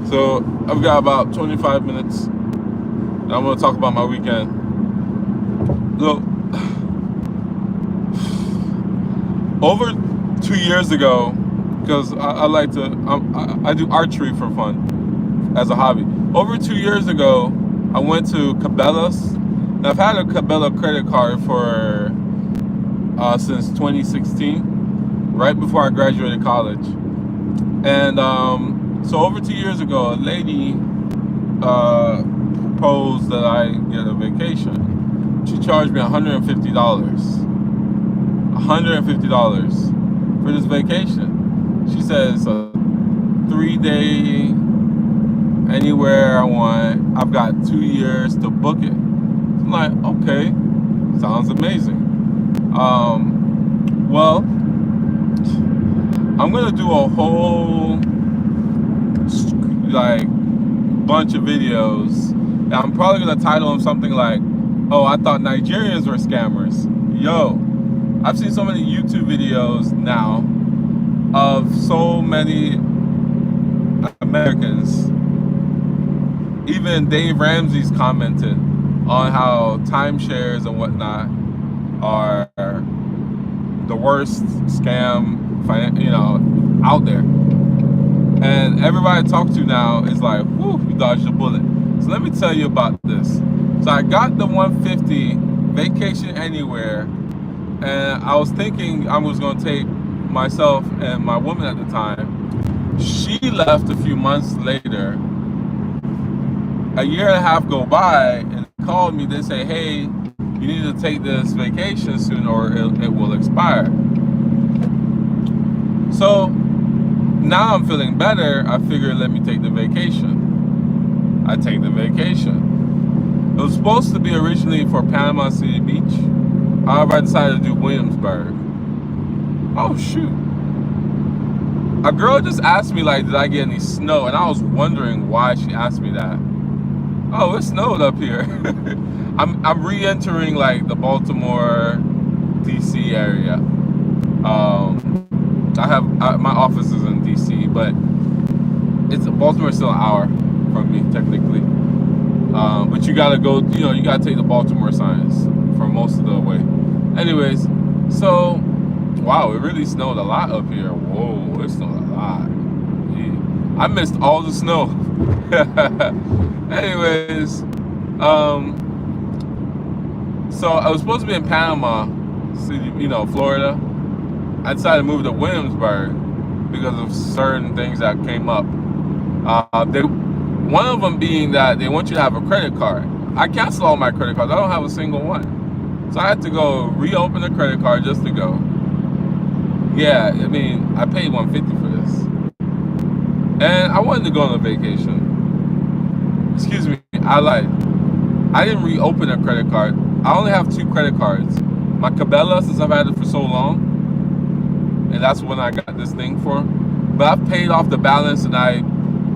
So I've got about 25 minutes. And I'm going to talk about my weekend. Look, over 2 years ago, because I like to, I do archery for fun as a hobby. Over 2 years ago, I went to Cabela's. And I've had a Cabela credit card for since 2016, right before I graduated college. And so over 2 years ago, a lady proposed that I get a vacation. She charged me $150. $150 for this vacation. She says a 3-day anywhere I want. I've got 2 years to book it. I'm like, okay, sounds amazing. Well, I'm gonna do a whole like bunch of videos. And I'm probably gonna title them something like, "Oh, I thought Nigerians were scammers." Yo, I've seen so many YouTube videos now of so many Americans. Even Dave Ramsey's commented on how timeshares and whatnot are the worst scam, out there. And everybody I talk to now is like, whew, you dodged a bullet. So let me tell you about this. So I got the 150 vacation anywhere, and I was thinking I was going to take myself and my woman at the time. She left a few months later. A year and a half go by, and they called me. They say, hey, you need to take this vacation soon or it will expire. So now I'm feeling better. I figured, let me take the vacation. I take the vacation. It was supposed to be originally for Panama City Beach. However, I decided to do Williamsburg. Oh, shoot. A girl just asked me, like, did I get any snow? And I was wondering why she asked me that. Oh, it snowed up here. I'm re-entering, like, the Baltimore, D.C. area. My office is in D.C., but Baltimore's still an hour from me, technically. But you gotta go, you gotta take the Baltimore signs for most of the way. Anyways, so, wow, it really snowed a lot up here. Whoa, it snowed a lot. Yeah. I missed all the snow. Anyways, so I was supposed to be in Panama City, Florida. I decided to move to Williamsburg because of certain things that came up. One of them being that they want you to have a credit card. I canceled all my credit cards. I don't have a single one. So I had to go reopen the credit card just to go. Yeah, I mean, I paid $150 for this. And I wanted to go on a vacation. Excuse me, I lied. I didn't reopen a credit card. I only have 2 credit cards. My Cabela, since I've had it for so long, and that's when I got this thing for. But I've paid off the balance and I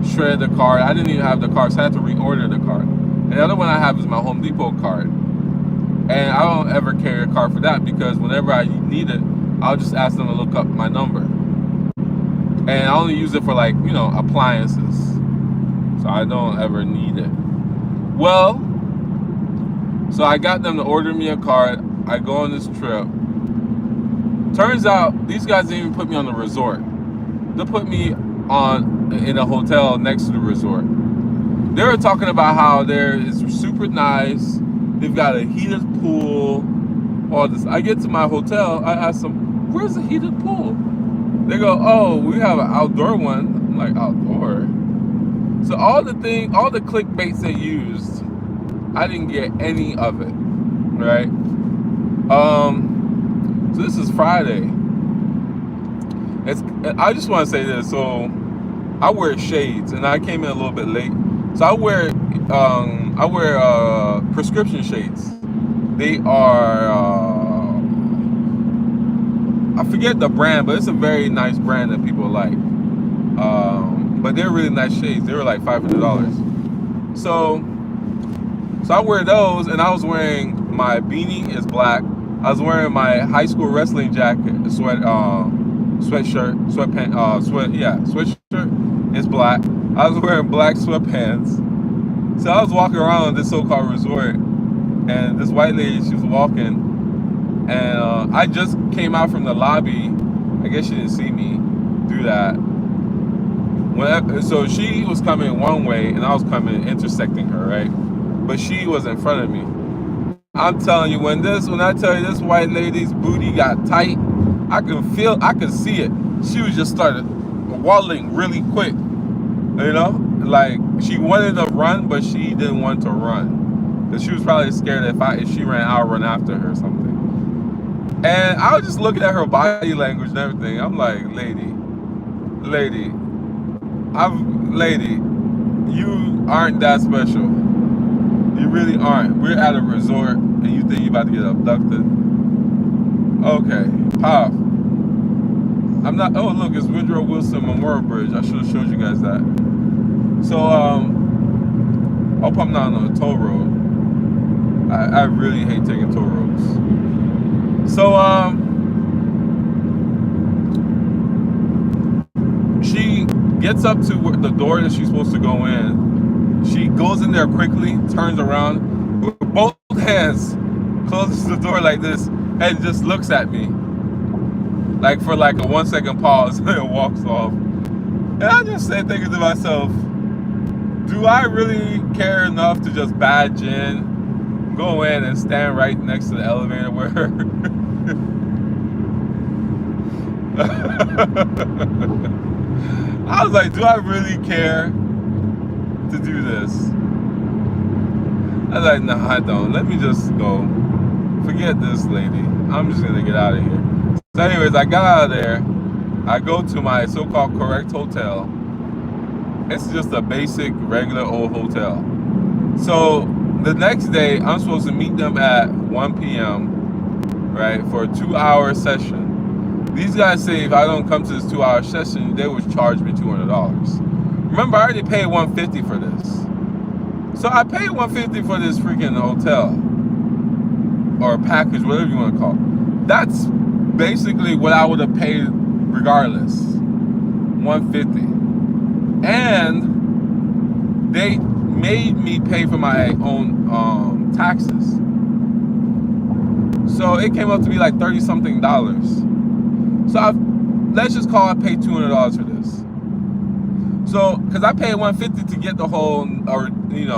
shredded the card. I didn't even have the card, so I had to reorder the card. And the other one I have is my Home Depot card. And I don't ever carry a card for that because whenever I need it, I'll just ask them to look up my number. And I only use it for, like, appliances. So I don't ever need it. Well, so I got them to order me a card. I go on this trip. Turns out these guys didn't even put me on the resort. They put me in a hotel next to the resort. They were talking about how it's super nice. They've got a heated pool. All this. I get to my hotel. I ask them, "Where's the heated pool?" They go, "Oh, we have an outdoor one." I'm like, "Outdoor?" So all the clickbaits they used, I didn't get any of it. Right? So this is Friday. I just want to say this. So I wear shades, and I came in a little bit late. So I wear prescription shades. They are I forget the brand, but it's a very nice brand that people like. But they're really nice shades. They were like $500. So I wear those, and I was wearing my beanie is black. I was wearing my high school wrestling jacket, sweatshirt is black. I was wearing black sweatpants. So I was walking around this so-called resort, and this white lady, she was walking, and I just came out from the lobby. I guess she didn't see me do that. So she was coming one way, and I was coming, intersecting her, right? But she was in front of me. I'm telling you, when I tell you this white lady's booty got tight, I could see it. She was just started waddling really quick, like she wanted to run, but she didn't want to run because she was probably scared if she ran, I'll run after her or something. And I was just looking at her body language and everything. I'm like, lady, you aren't that special. You really aren't. We're at a resort, and you think you're about to get abducted? Okay, Pop. I'm not. Oh, look, it's Woodrow Wilson Memorial Bridge. I should have showed you guys that. So, hope I'm not on a toll road. I really hate taking toll roads. So, she gets up to the door that she's supposed to go in. She goes in there quickly, turns around with both hands, closes the door like this, and just looks at me. Like for like a 1 second pause, and walks off. And I just said, thinking to myself, do I really care enough to just badge in, go in and stand right next to the elevator with her? I was like, do I really care to do this? I was like, no, I don't. Let me just go. Forget this lady. I'm just gonna get out of here. So anyways, I got out of there. I go to my so-called correct hotel. It's just a basic, regular old hotel. So the next day, I'm supposed to meet them at 1 p.m., right, for a 2-hour session. These guys say if I don't come to this 2-hour session, they would charge me $200. Remember, I already paid $150 for this. So I paid $150 for this freaking hotel or package, whatever you want to call it. That's basically what I would have paid regardless. $150. And they made me pay for my own taxes. So it came up to be like $30-something. So let's just call I paid $200 for this. So, because I paid $150 to get the whole, or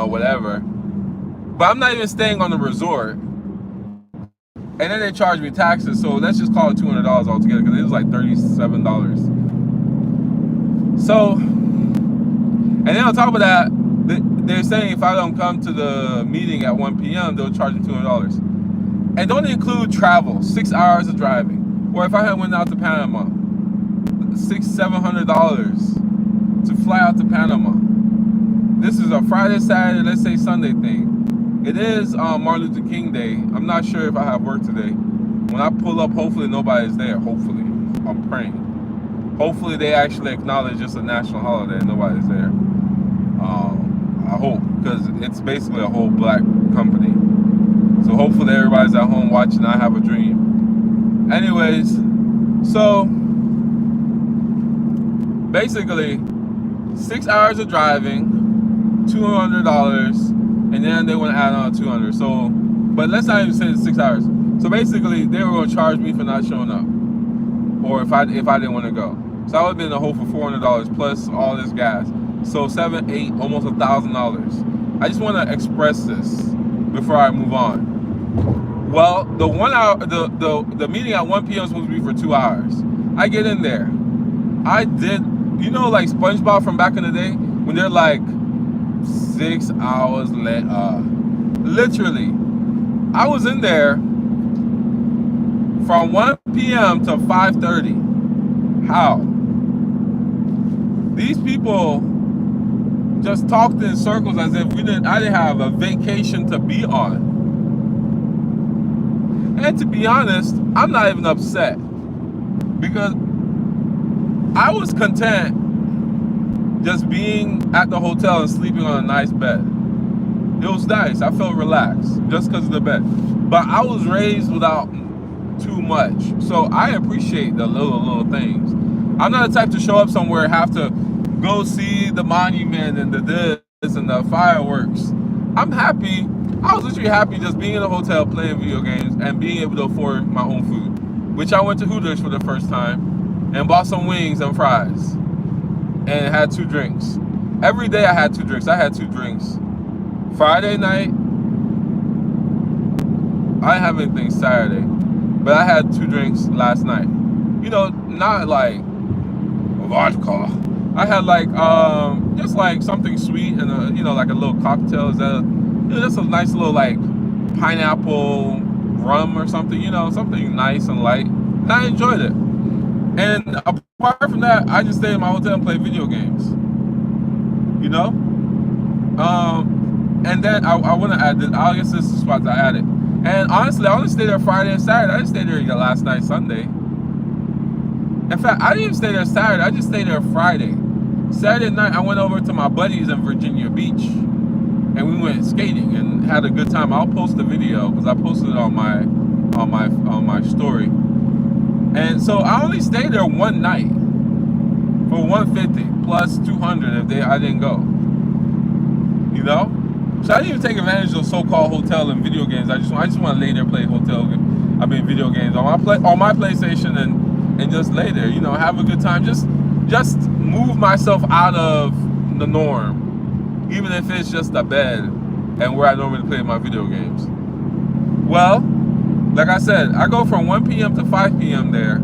whatever. But I'm not even staying on the resort. And then they charged me taxes, so let's just call it $200 altogether, because it was like $37. So, and then on top of that, they're saying if I don't come to the meeting at 1 p.m., they'll charge me $200. And don't include travel, 6 hours of driving. Or if I had went out to Panama, $600-700 to fly out to Panama. This is a Friday, Saturday, let's say Sunday thing. It is Martin Luther King Day. I'm not sure if I have work today. When I pull up, hopefully nobody's there. Hopefully. I'm praying. Hopefully they actually acknowledge it's a national holiday and nobody's there. I hope, because it's basically a whole black company. So hopefully everybody's at home watching I Have a Dream. Anyways, so basically 6 hours of driving, $200, and then they want to add on $200. So, but let's not even say it's 6 hours. So basically, they were going to charge me for not showing up, or if I didn't want to go. So I would have been in the hole for $400 plus all this gas. So $700, $800, almost $1,000. I just want to express this before I move on. Well, the 1 hour, the meeting at 1 p.m. is supposed to be for 2 hours. I get in there. I did, like SpongeBob from back in the day when they're like 6 hours late. Literally, I was in there from 1 p.m. to 5:30. How? These people just talked in circles as if I didn't have a vacation to be on. And to be honest, I'm not even upset, because I was content just being at the hotel and sleeping on a nice bed. It was nice. I felt relaxed just because of the bed. But I was raised without too much. So I appreciate the little things. I'm not the type to show up somewhere and have to go see the monument and the this and the fireworks. I'm happy. I was literally happy just being in a hotel playing video games and being able to afford my own food, which I went to Hooters for the first time and bought some wings and fries and had 2 drinks. Every day I had 2 drinks. I had 2 drinks. Friday night, I didn't have anything Saturday, but I had 2 drinks last night. You know, not like vodka. I had like just like something sweet and a, you know, like a little cocktail. Is that just a nice little like pineapple rum or something, you know, something nice and light. And I enjoyed it. And apart from that, I just stayed in my hotel and played video games. You know? And then I want to add this. I guess this is the spot I added. And honestly, I only stayed there Friday and Saturday. I didn't stay there last night, Sunday. In fact, I didn't even stay there Saturday. I just stayed there Friday. Saturday night, I went over to my buddies in Virginia Beach, and we went skating and had a good time. I'll post the video because I posted it on my story. And so I only stayed there one night for $150 plus $200 if I didn't go. You know, so I didn't even take advantage of so-called hotel and video games. I just want to lay there, play video games on my PlayStation and just lay there. You know, have a good time. Just move myself out of the norm, even if it's just a bed and where I normally play my video games. Well, like I said, I go from 1 p.m. to 5 p.m. there,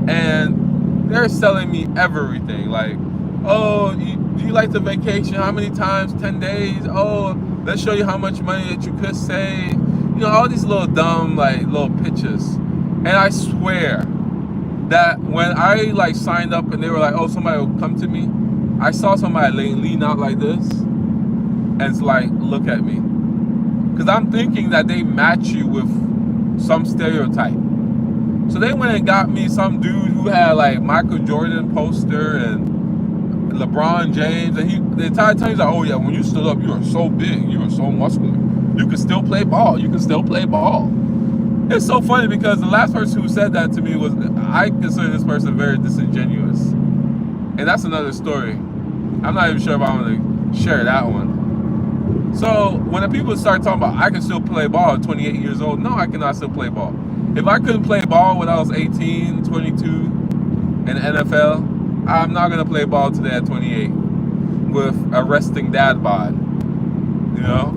and they're selling me everything. Like, oh, do you like the vacation? How many times? 10 days? Oh, let's show you how much money that you could save. You know, all these little dumb, like, little pitches. And I swear that when I, like, signed up and they were like, oh, somebody will come to me, I saw somebody lean out like this and it's like, look at me. Because I'm thinking that they match you with some stereotype. So they went and got me some dude who had, like, Michael Jordan poster and LeBron James, and the entire time he's like, oh yeah, when you stood up, you were so big, you were so muscular, you could still play ball, It's so funny because the last person who said that to me was, I consider this person very disingenuous, and that's another story. I'm not even sure if I want to share that one. So when the people start talking about I can still play ball at 28 years old, no, I cannot still play ball. If I couldn't play ball when I was 18, 22 in the NFL, I'm not going to play ball today at 28 with a resting dad bod, you know?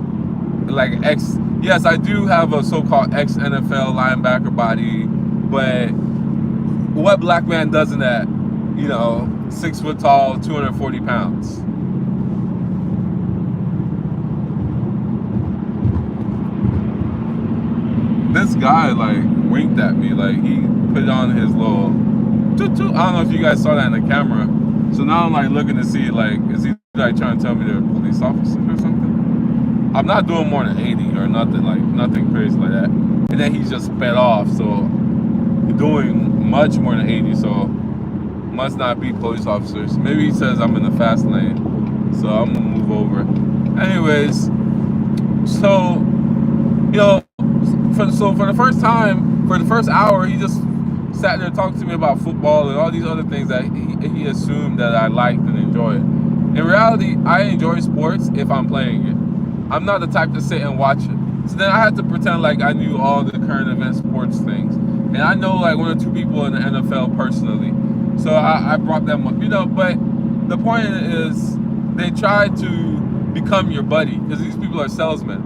Like yes, I do have a so-called ex-NFL linebacker body, but what black man doesn't at, you know, 6 foot tall, 240 pounds? This guy, like, winked at me, like, he put on his little toot-toot. I don't know if you guys saw that in the camera. So now I'm like looking to see, like, is he like trying to tell me they're police officers or something? I'm not doing more than 80 or nothing, like nothing crazy like that. And then he's just sped off, so he's doing much more than 80, so must not be police officers. Maybe he says I'm in the fast lane, so I'm gonna move over. Anyways, so, you know, for the first time, for the first hour, he just sat there talking to me about football and all these other things that he assumed that I liked and enjoyed. In reality, I enjoy sports if I'm playing it. I'm not the type to sit and watch it. So then I had to pretend like I knew all the current event sports things. And I know like 1 or 2 people in the NFL personally. So I brought them up, you know, but the point is they try to become your buddy because these people are salesmen.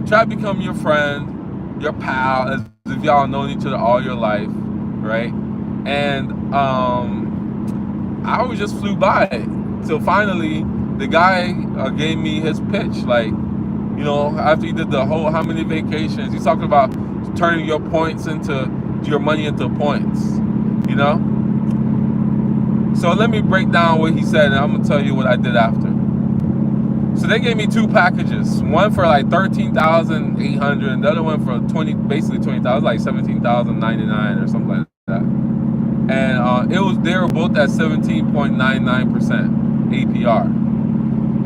Try to become your friend, your pal, as if y'all known each other all your life. Right? And I always just flew by it. So finally, the guy gave me his pitch. Like, you know, after he did the whole how many vacations, he's talking about turning your money into points, you know? So let me break down what he said, and I'm going to tell you what I did after. So they gave me 2 packages. One for like $13,800, and the other one for basically $20,000, like $17,099 or something like that. And they were both at 17.99% APR,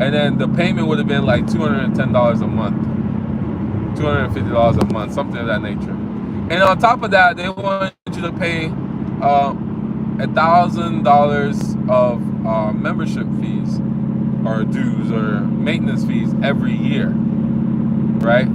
and then the payment would have been like $210 a month, $250 a month, something of that nature. And on top of that, they wanted you to pay $1,000 of membership fees or dues or maintenance fees every year, right?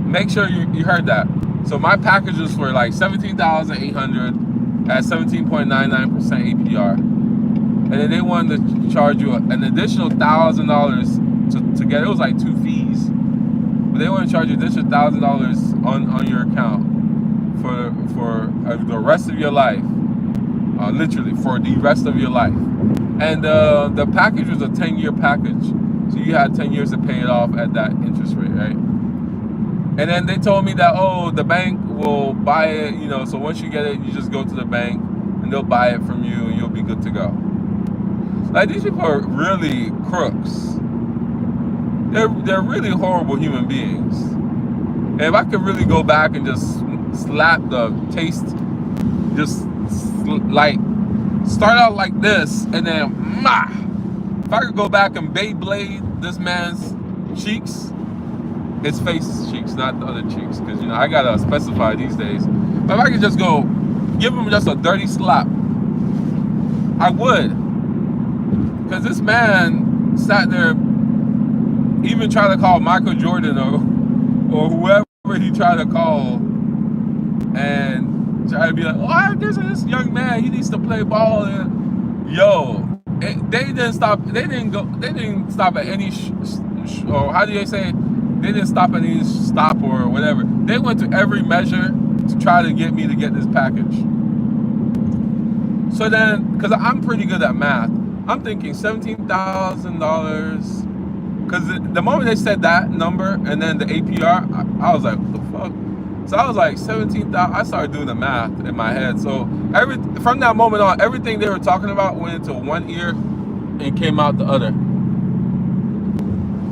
Make sure you heard that. So my packages were like $17,800 at 17.99% APR, and then they wanted to charge you an additional $1,000 to get. It was like 2 fees, but they want to charge you an additional $1,000 on your account for the rest of your life, literally for the rest of your life. And the package was a 10-year package, so you had 10 years to pay it off at that interest rate, right? And then they told me that, oh, the bank will buy it, so once you get it, you just go to the bank and they'll buy it from you and you'll be good to go. Like, these people are really crooks. They're really horrible human beings. And if I could really go back and just slap the taste, just like start out like this and then if I could go back and Beyblade this man's cheeks, his face cheeks, not the other cheeks, because I gotta specify these days. But if I could just go give him just a dirty slap, I would. Because this man sat there, even trying to call Michael Jordan or whoever he tried to call, and try to be like, oh, there's this young man, he needs to play ball. And they didn't stop. They didn't stop at any or how do they say? They didn't stop at any stop or whatever. They went to every measure to try to get me to get this package. So then, because I'm pretty good at math, I'm thinking $17,000. Because the moment they said that number and then the APR, I was like, what the fuck? So I was like, 17,000. I started doing the math in my head. So from that moment on, everything they were talking about went into one ear and came out the other.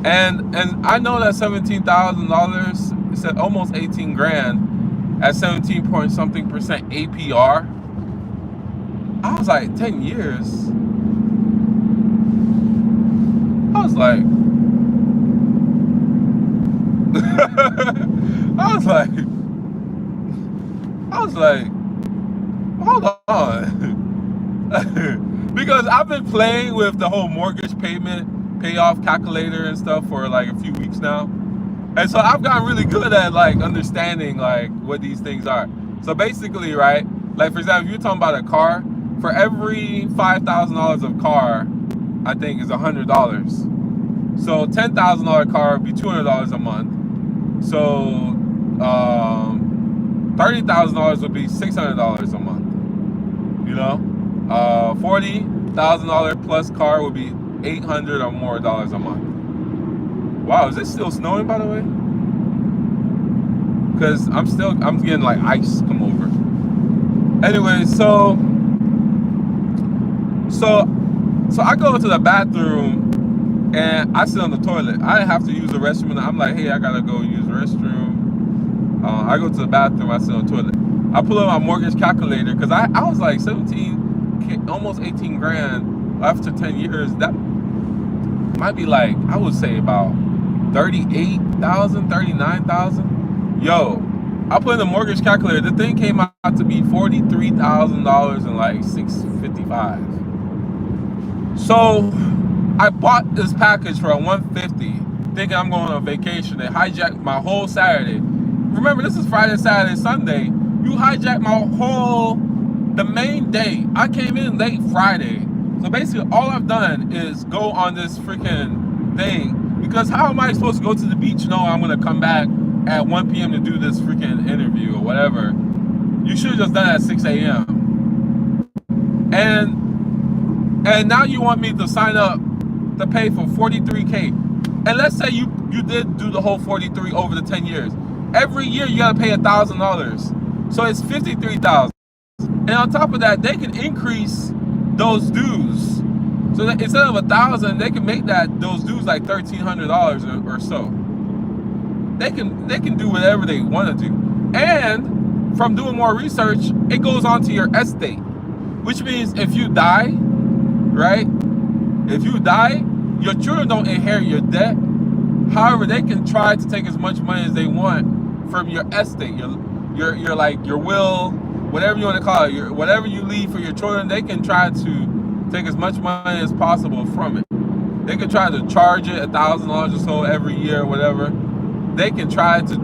And I know that $17,000, it's at almost 18 grand at 17 point something percent APR. I was like, 10 years. I was like, hold on. Because I've been playing with the whole mortgage payment payoff calculator and stuff for like a few weeks now. And so I've gotten really good at like understanding like what these things are. So basically, right, like for example, if you're talking about a car, for every $5,000 of car, I think is $100. So $10,000 car would be $200 a month. So $30,000 would be $600 a month. $40,000 plus car would be $800 or more dollars a month. Wow, is it still snowing, by the way? Because I'm getting like ice come over. Anyway, so I go to the bathroom and I sit on the toilet. I didn't have to use the restroom, and I'm like, hey, I gotta go use the restroom. I go to the bathroom, I sit on the toilet. I pull up my mortgage calculator because I was like 17, almost 18 grand after 10 years. That might be like, I would say about 38,000, 39,000. Yo, I put in the mortgage calculator. The thing came out to be $43,000 and like $655. So I bought this package for $150, thinking I'm going on vacation. They hijacked my whole Saturday. Remember, this is Friday, Saturday, Sunday. You hijacked the main day. I came in late Friday. So basically, all I've done is go on this freaking thing. Because how am I supposed to go to the beach knowing I'm going to come back at 1 p.m. to do this freaking interview or whatever? You should have just done it at 6 a.m. And now you want me to sign up to pay for $43K. And let's say you did do the whole 43 over the 10 years. Every year you got to pay $1,000. So it's $53,000. And on top of that, they can increase those dues. So that instead of $1,000, they can make those dues like $1,300 or so. They can do whatever they want to do. And from doing more research, it goes on to your estate, which means if you die, right? If you die, your children don't inherit your debt. However, they can try to take as much money as they want from your estate, your will, whatever you want to call it, whatever you leave for your children, they can try to take as much money as possible from it. They can try to charge it $1,000 or so every year or whatever. They can try to,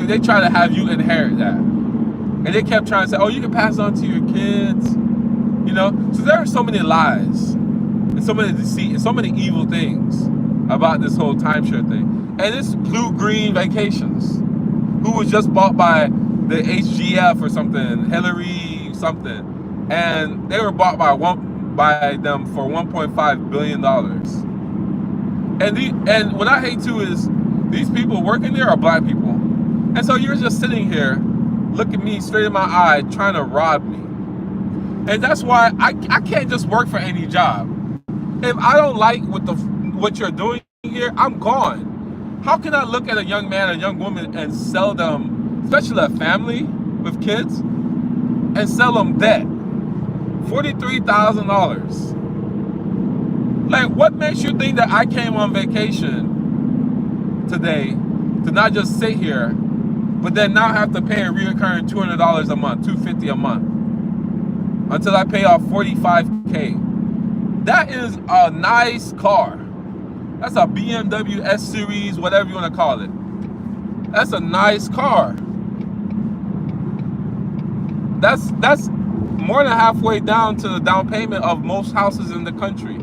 they try to have you inherit that. And they kept trying to say, oh, you can pass it on to your kids. So there are so many lies and so many deceit and so many evil things about this whole timeshare thing. And it's BlueGreen Vacations, who was just bought by the HGF or something, Hillary something, and they were bought by them for $1.5 billion. And what I hate too is these people working there are black people, and so you're just sitting here, looking me straight in my eye, trying to rob me. And that's why I can't just work for any job. If I don't like what you're doing here, I'm gone. How can I look at a young man, a young woman, and sell them, especially a family with kids, and sell them debt? $43,000. Like, what makes you think that I came on vacation today to not just sit here, but then now have to pay a reoccurring $200 a month, $250 a month, until I pay off $45K? That is a nice car. That's a BMW S Series, whatever you want to call it. That's a nice car. That's more than halfway down to the down payment of most houses in the country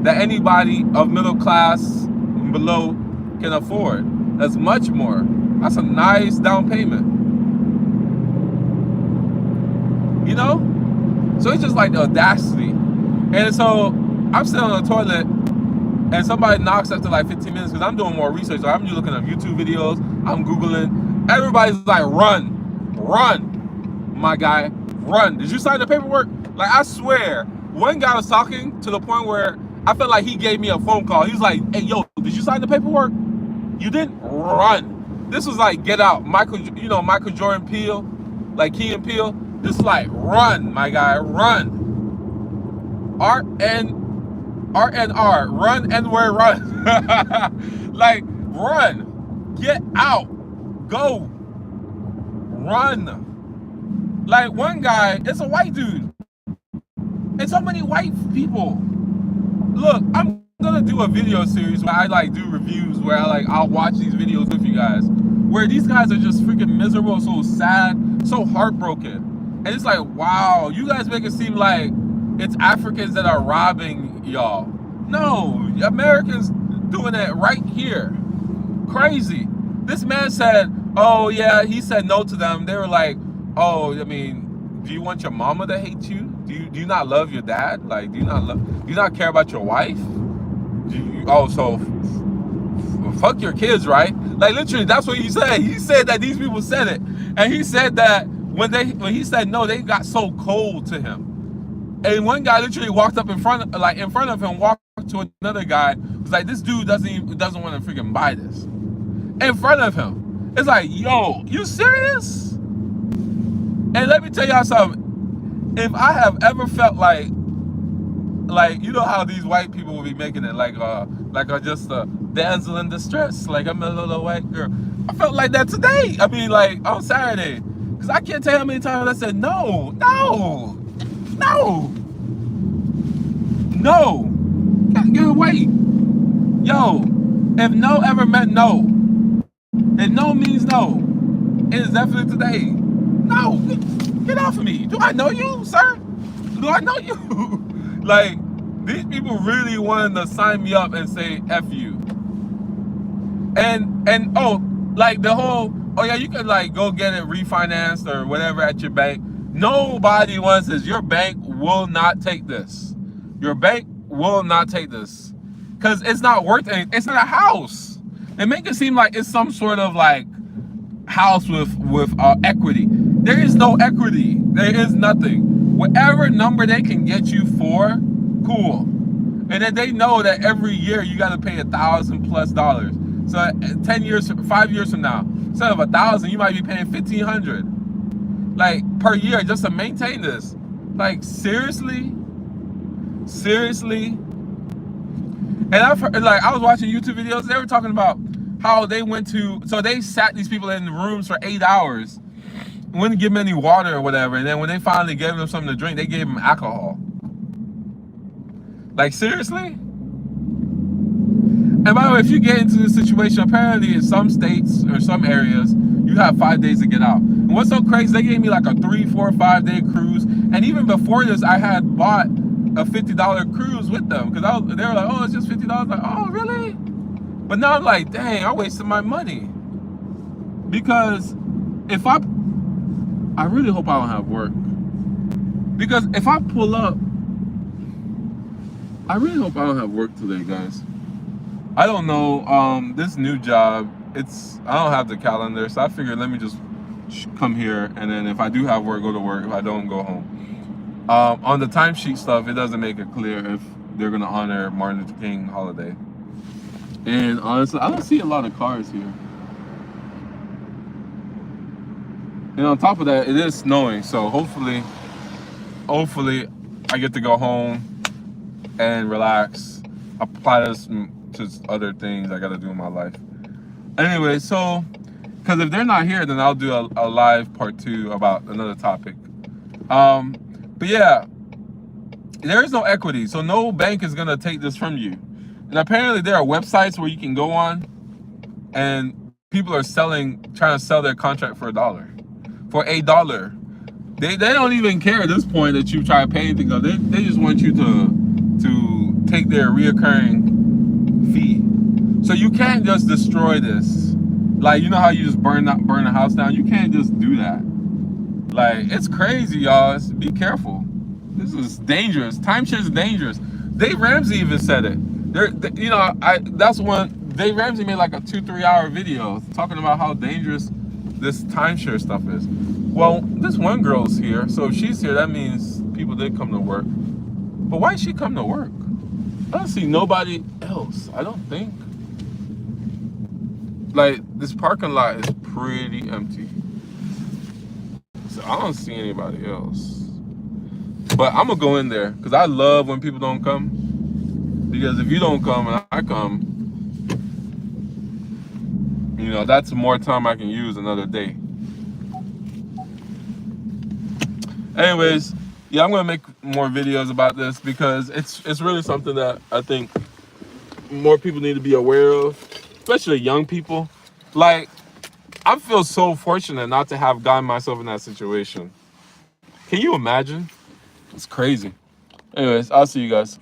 that anybody of middle class and below can afford. That's much more. That's a nice down payment. So it's just like the audacity. And so I'm sitting on the toilet and somebody knocks after like 15 minutes because I'm doing more research. So I'm just looking up YouTube videos, I'm Googling. Everybody's like, run, my guy, run. Did you sign the paperwork? Like, I swear, one guy was talking to the point where I felt like he gave me a phone call. He was like, hey, yo, did you sign the paperwork? You didn't? Run. This was like Get Out. Michael Jordan Peele, like Key and Peele. This is like, run, my guy, run. RNR, run and where run. Like, run, get out, go, run. Like, one guy, it's a white dude, and so many white people. Look, I'm gonna do a video series where I like do reviews where I'll watch these videos with you guys, where these guys are just freaking miserable, so sad, so heartbroken. And it's like, wow, you guys make it seem like it's Africans that are robbing y'all. No, Americans doing it right here. Crazy. This man said, oh yeah, he said no to them. They were like, oh, I mean, do you want your mama to hate you? Do you not love your dad? Like, do you not care about your wife? So fuck your kids, right? Like, literally, that's what he said. He said that these people said it. And he said that when he said no, they got so cold to him. And one guy literally walked up in front of him, walked to another guy, was like, this dude doesn't want to freaking buy this. In front of him. It's like, yo, you serious? And let me tell y'all something. If I have ever felt like you know how these white people will be making it like just a damsel in distress, like I'm a little white girl. I felt like that today. I mean, like on Saturday. Because I can't tell you how many times I said no. Get away. Yo, if no ever meant no, if no means no, it is definitely today. No, get off of me. Do I know you, sir? Do I know you? Like, these people really wanted to sign me up and say F you. And oh, like the whole, oh yeah, you can like go get it refinanced or whatever at your bank. Nobody wants this. Your bank will not take this. Your bank will not take this. Because it's not worth anything. It's not a house. They make it seem like it's some sort of like house with equity. There is no equity. There is nothing. Whatever number they can get you for, cool. And then they know that every year you got to pay $1,000+. So 5 years from now, instead of 1,000, you might be paying 1,500. Like per year just to maintain this. Like seriously? And I've heard, like, I was watching YouTube videos, they were talking about how they went to, so they sat these people in rooms for 8 hours wouldn't give them any water or whatever. And then when they finally gave them something to drink, they gave them alcohol. Like, seriously? And by the way, if you get into this situation, apparently in some states or some areas, you have 5 days to get out. And what's so crazy, they gave me like a 3, 4, 5 day cruise. And even before this, I had bought a $50 cruise with them. Because they were like, oh, it's just $50. Like, oh, really? But now I'm like, dang, I wasted my money. Because if I really hope I don't have work. Because if I pull up, I really hope I don't have work today, guys. I don't know, this new job, I don't have the calendar, so I figured let me just come here, and then if I do have work, go to work. If I don't, go home. On the timesheet stuff, it doesn't make it clear if they're gonna honor Martin Luther King holiday. And honestly, I don't see a lot of cars here. And on top of that, it is snowing, so hopefully I get to go home and relax, apply this to other things I gotta do in my life. Anyway, so, because if they're not here, then I'll do a live part 2 about another topic. But yeah, there is no equity, so no bank is gonna take this from you. And apparently there are websites where you can go on and people are trying to sell their contract for $1. For $1. They don't even care at this point that you try to pay anything. They just want you to take their reoccurring fee. So you can't just destroy this. Like, you know how you just burn a house down? You can't just do that. Like, it's crazy, y'all. Be careful. This is dangerous. Timeshare is dangerous. Dave Ramsey even said it. Dave Ramsey made like a 2-3 hour video talking about how dangerous this timeshare stuff is. Well, this one girl's here, so if she's here, that means people did come to work. But why did she come to work? I don't see nobody else. I don't think. Like, this parking lot is pretty empty, so I don't see anybody else. But I'm gonna go in there because I love when people don't come. Because if you don't come and I come, you know, that's more time I can use another day. Anyways, yeah, I'm gonna make more videos about this because it's really something that I think more people need to be aware of, especially young people. Like, I feel so fortunate not to have gotten myself in that situation. Can you imagine? It's crazy. Anyways, I'll see you guys.